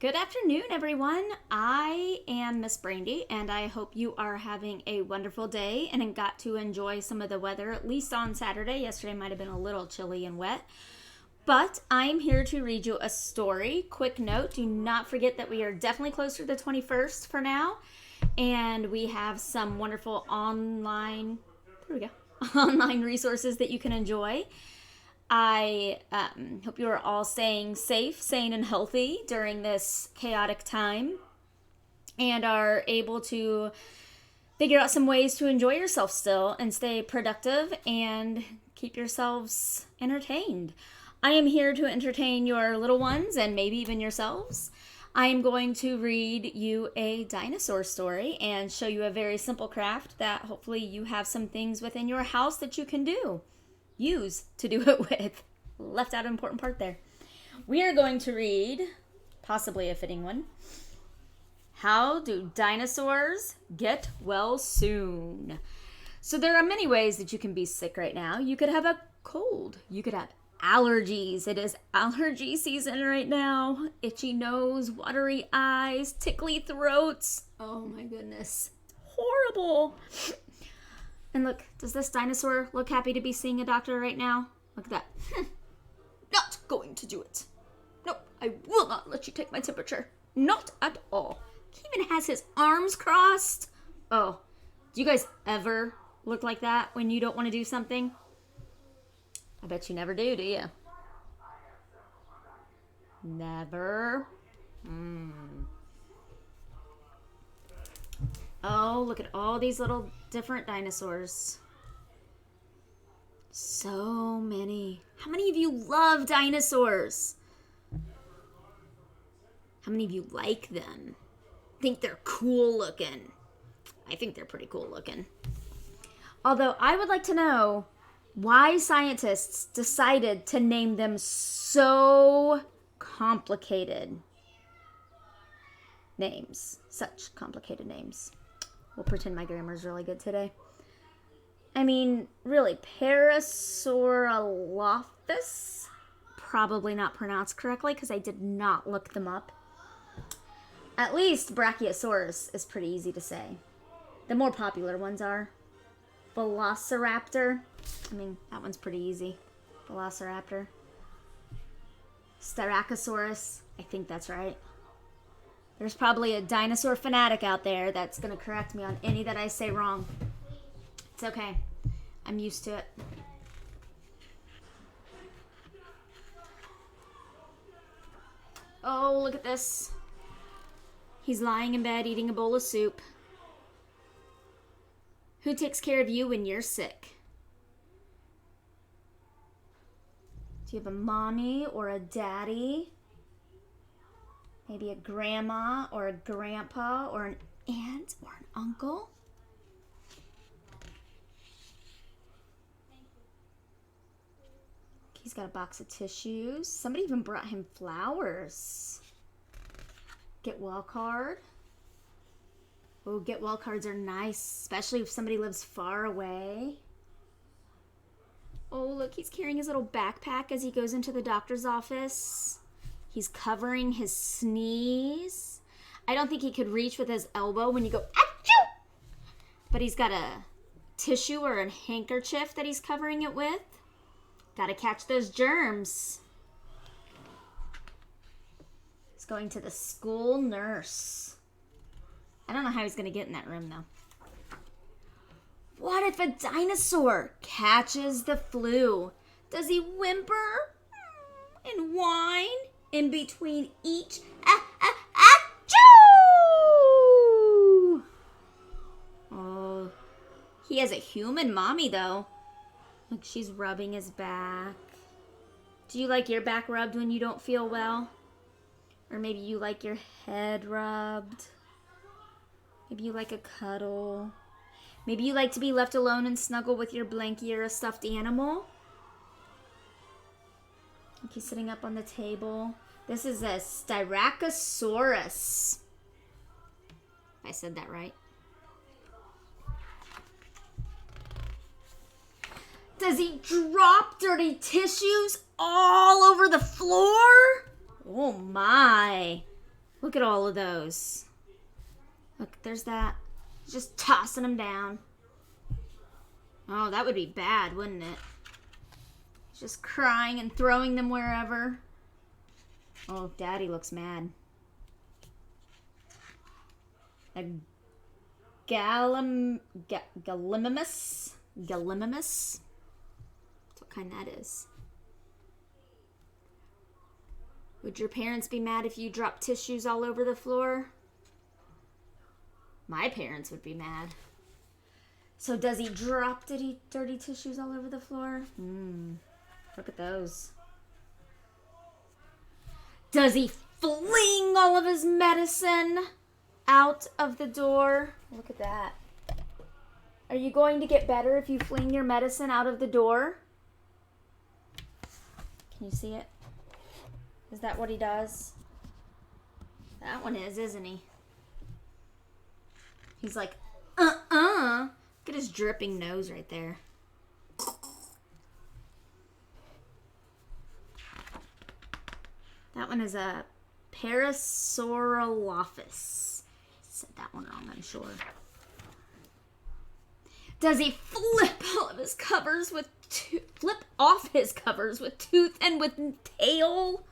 Good afternoon, everyone. I am Miss Brandy, and I hope you are having a wonderful day and got to enjoy some of the weather, at least on Saturday. Yesterday might have been a little chilly and wet. But I am here to read you a story. Quick note, do not forget that we are definitely close to the 21st for now. And we have some wonderful online, there we go, online resources that you can enjoy. I hope you are all staying safe, sane, and healthy during this chaotic time and are able to figure out some ways to enjoy yourself still and stay productive and keep yourselves entertained. I am here to entertain your little ones and maybe even yourselves. I am going to read you a dinosaur story and show you a very simple craft that hopefully you have some things within your house that you can use to do it with. Left out an important part there. We are going to read, possibly a fitting one, How Do Dinosaurs Get Well Soon? So there are many ways that you can be sick right now. You could have a cold. You could have allergies. It is allergy season right now. Itchy nose, watery eyes, tickly throats. Oh my goodness. Horrible. And look, does this dinosaur look happy to be seeing a doctor right now? Look at that. Not going to do it. Nope, I will not let you take my temperature. Not at all. He even has his arms crossed. Oh, do you guys ever look like that when you don't want to do something? I bet you never do you? Never. Oh, look at all these little different dinosaurs. So many. How many of you love dinosaurs? How many of you like them? Think they're cool looking? I think they're pretty cool looking. Although I would like to know why scientists decided to name them so complicated names. Such complicated names. We'll pretend my grammar's really good today. I mean, really, Parasaurolophus? Probably not pronounced correctly because I did not look them up. At least Brachiosaurus is pretty easy to say. The more popular ones are. Velociraptor. I mean, that one's pretty easy. Velociraptor. Styracosaurus. I think that's right. There's probably a dinosaur fanatic out there that's going to correct me on any that I say wrong. It's okay. I'm used to it. Oh, look at this. He's lying in bed eating a bowl of soup. Who takes care of you when you're sick? Do you have a mommy or a daddy? Maybe a grandma or a grandpa or an aunt or an uncle? He's got a box of tissues. Somebody even brought him flowers. Get well card. Oh, get well cards are nice, especially if somebody lives far away. Oh, look, he's carrying his little backpack as he goes into the doctor's office. He's covering his sneeze. I don't think he could reach with his elbow when you go, achoo! But he's got a tissue or a handkerchief that he's covering it with. Gotta catch those germs. He's going to the school nurse. I don't know how he's gonna get in that room though. What if a dinosaur catches the flu? Does he whimper and whine in between each achoo? Oh, he has a human mommy though. Look, she's rubbing his back. Do you like your back rubbed when you don't feel well? Or maybe you like your head rubbed. Maybe you like a cuddle. Maybe you like to be left alone and snuggle with your blankie or a stuffed animal. He's sitting up on the table. This is a Styracosaurus. I said that right. Does he drop dirty tissues all over the floor? Oh my. Look at all of those. Look, there's that. Just tossing them down. Oh, that would be bad, wouldn't it? Just crying and throwing them wherever. Oh, Daddy looks mad. A Gallimimus? Gallimimus? That's what kind that is. Would your parents be mad if you dropped tissues all over the floor? My parents would be mad. So does he drop dirty tissues all over the floor? Look at those. Does he fling all of his medicine out of the door? Look at that. Are you going to get better if you fling your medicine out of the door? Can you see it? Is that what he does? That one is, isn't he? He's like, Look at his dripping nose right there. That one is a Parasaurolophus. Said that one wrong, I'm sure. Does he flip off his covers with tooth and with tail?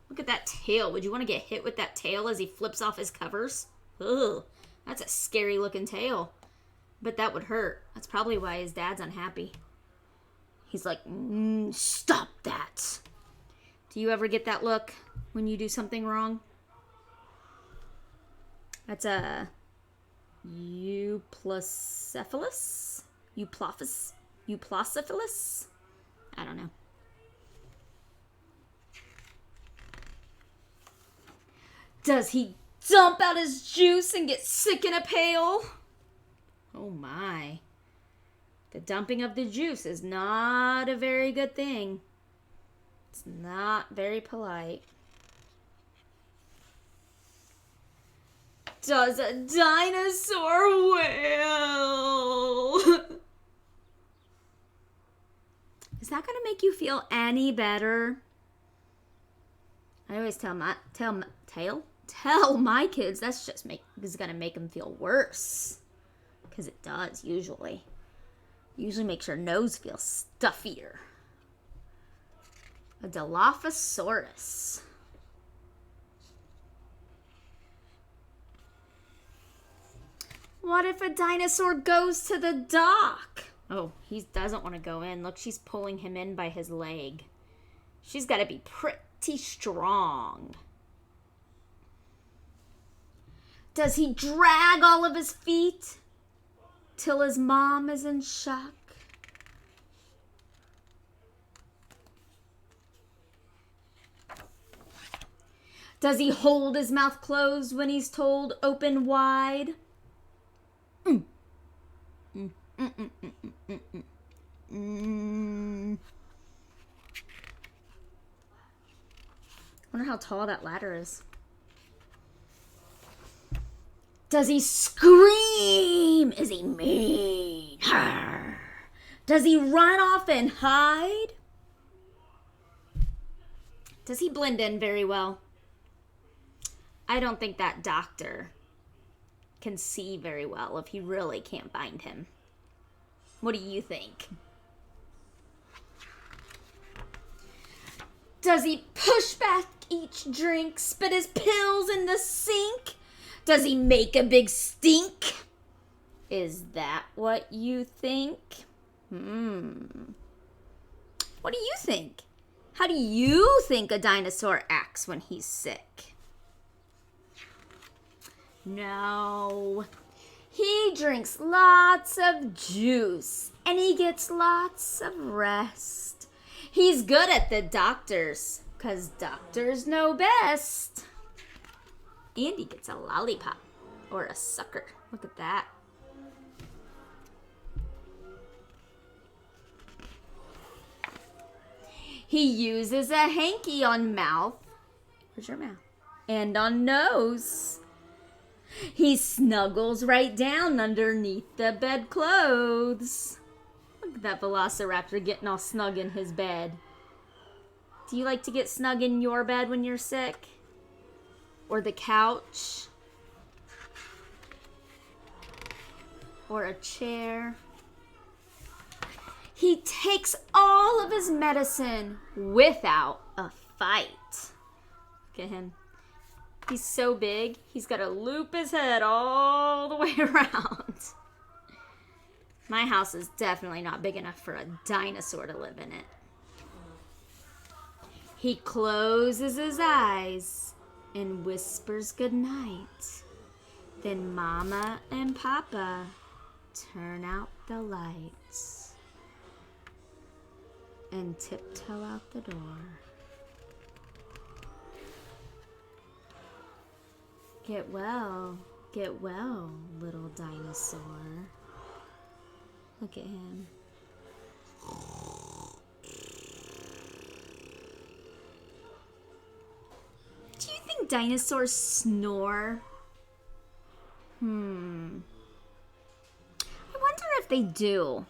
Look at that tail. Would you want to get hit with that tail as he flips off his covers? Ugh, that's a scary looking tail. But that would hurt. That's probably why his dad's unhappy. He's like, stop that. Do you ever get that look when you do something wrong? That's a Euplocephalus? Euplocephalus? I don't know. Does he dump out his juice and get sick in a pail? Oh my. The dumping of the juice is not a very good thing. It's not very polite. Does a dinosaur wail? Is that going to make you feel any better? I always tell my kids that's just is going to make them feel worse. Because it does, usually. Usually makes your nose feel stuffier. A Dilophosaurus. What if a dinosaur goes to the dock? Oh, he doesn't want to go in. Look, she's pulling him in by his leg. She's got to be pretty strong. Does he drag all of his feet till his mom is in shock? Does he hold his mouth closed when he's told open wide? Wonder how tall that ladder is. Does he scream? Is he mean? Arr. Does he run off and hide? Does he blend in very well? I don't think that doctor can see very well if he really can't find him. What do you think? Does he push back each drink, spit his pills in the sink? Does he make a big stink? Is that what you think? What do you think? How do you think a dinosaur acts when he's sick? No. He drinks lots of juice and he gets lots of rest. He's good at the doctors because doctors know best. And he gets a lollipop or a sucker. Look at that. He uses a hanky on mouth. Where's your mouth? And on nose. He snuggles right down underneath the bedclothes. Look at that velociraptor getting all snug in his bed. Do you like to get snug in your bed when you're sick? or the couch, or a chair. He takes all of his medicine without a fight. Look at him. He's so big, he's got to loop his head all the way around. My house is definitely not big enough for a dinosaur to live in it. He closes his eyes and whispers goodnight. Then Mama and Papa turn out the lights and tiptoe out the door. Get well, little dinosaur. Look at him. Do you think dinosaurs snore? I wonder if they do.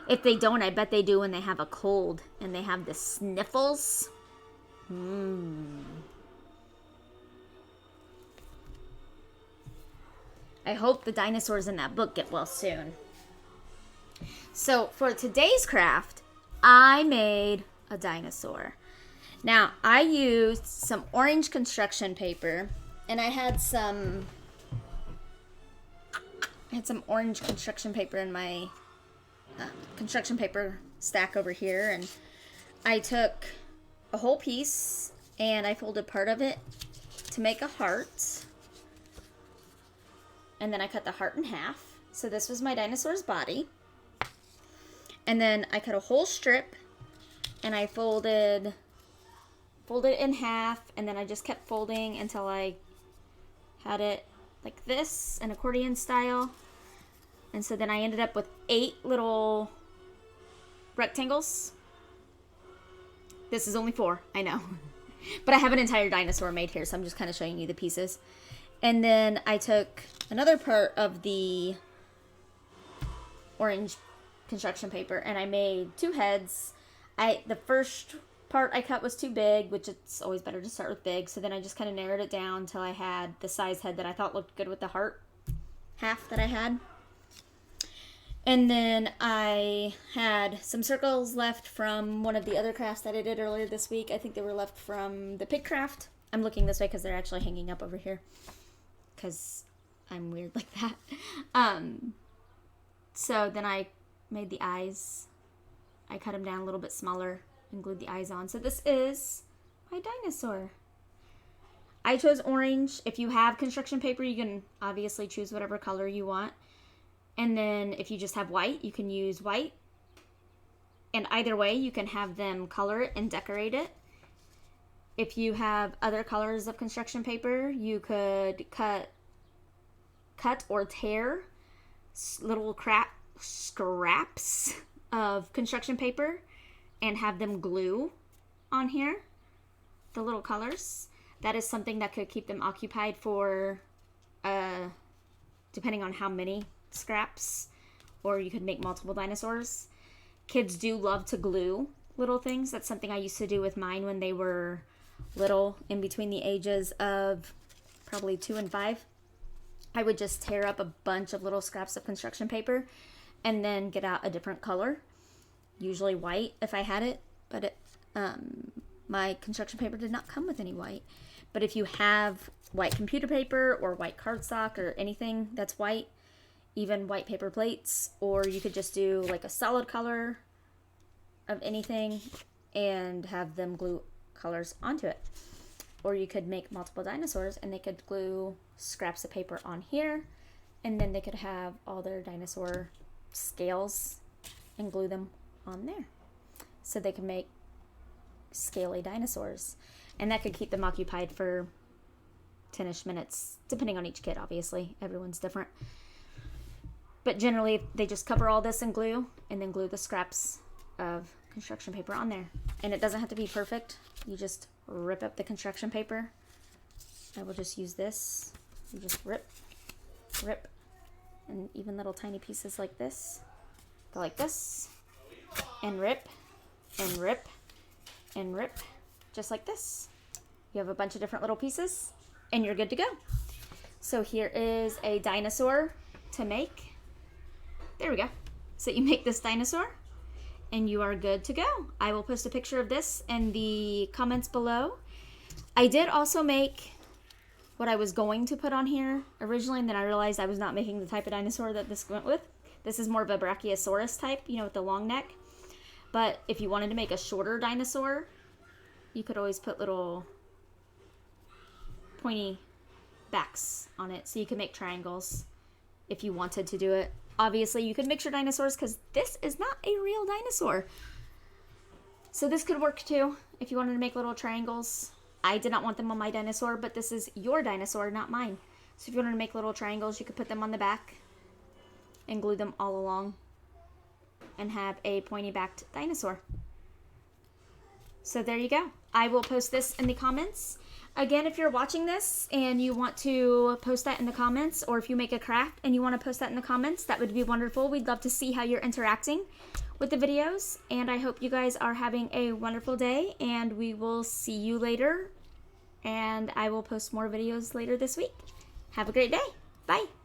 If they don't, I bet they do when they have a cold and they have the sniffles. I hope the dinosaurs in that book get well soon. So for today's craft, I made a dinosaur. Now, I used some orange construction paper, and I had some orange construction paper in my construction paper stack over here, and I took a whole piece and I folded part of it to make a heart. And then I cut the heart in half. So this was my dinosaur's body. And then I cut a whole strip and I folded it in half, and then I just kept folding until I had it like this, an accordion style. And so then I ended up with 8 little rectangles. This is only 4, I know. But I have an entire dinosaur made here, so I'm just kind of showing you the pieces. And then I took another part of the orange construction paper and I made 2 heads. The first part I cut was too big, which it's always better to start with big. So then I just kind of narrowed it down until I had the size head that I thought looked good with the heart half that I had. And then I had some circles left from one of the other crafts that I did earlier this week. I think they were left from the pig craft. I'm looking this way because they're actually hanging up over here, because I'm weird like that. So then I made the eyes. I cut them down a little bit smaller and glued the eyes on. So this is my dinosaur. I chose orange. If you have construction paper, you can obviously choose whatever color you want. And then if you just have white, you can use white. And either way, you can have them color it and decorate it. If you have other colors of construction paper, you could cut or tear little scraps of construction paper and have them glue on here, the little colors. That is something that could keep them occupied for, depending on how many scraps, or you could make multiple dinosaurs. Kids do love to glue little things. That's something I used to do with mine when they were little, in between the ages of probably 2 and 5. I would just tear up a bunch of little scraps of construction paper and then get out a different color, usually white if I had it, but my construction paper did not come with any white. But if you have white computer paper or white cardstock or anything that's white, even white paper plates, or you could just do like a solid color of anything and have them glue colors onto it. Or you could make multiple dinosaurs and they could glue scraps of paper on here, and then they could have all their dinosaur scales and glue them on there. So they can make scaly dinosaurs. And that could keep them occupied for 10-ish minutes, depending on each kid, obviously. Everyone's different. But generally, they just cover all this in glue and then glue the scraps of construction paper on there. And it doesn't have to be perfect. You just rip up the construction paper. I will just use this. You just rip, and even little tiny pieces like this. Go like this, and rip, and rip, and rip, just like this. You have a bunch of different little pieces and you're good to go. So here is a dinosaur to make. There we go. So you make this dinosaur and you are good to go. I will post a picture of this in the comments below. I did also make what I was going to put on here originally, and then I realized I was not making the type of dinosaur that this went with. This is more of a Brachiosaurus type, you know, with the long neck. But if you wanted to make a shorter dinosaur, you could always put little pointy backs on it, so you could make triangles if you wanted to do it. Obviously, you could mix your dinosaurs because this is not a real dinosaur. So this could work too if you wanted to make little triangles. I did not want them on my dinosaur, but this is your dinosaur, not mine. So if you wanted to make little triangles, you could put them on the back and glue them all along and have a pointy-backed dinosaur. So there you go. I will post this in the comments. Again, if you're watching this and you want to post that in the comments, or if you make a craft and you want to post that in the comments, that would be wonderful. We'd love to see how you're interacting with the videos, and I hope you guys are having a wonderful day, and we will see you later, and I will post more videos later this week. Have a great day. Bye.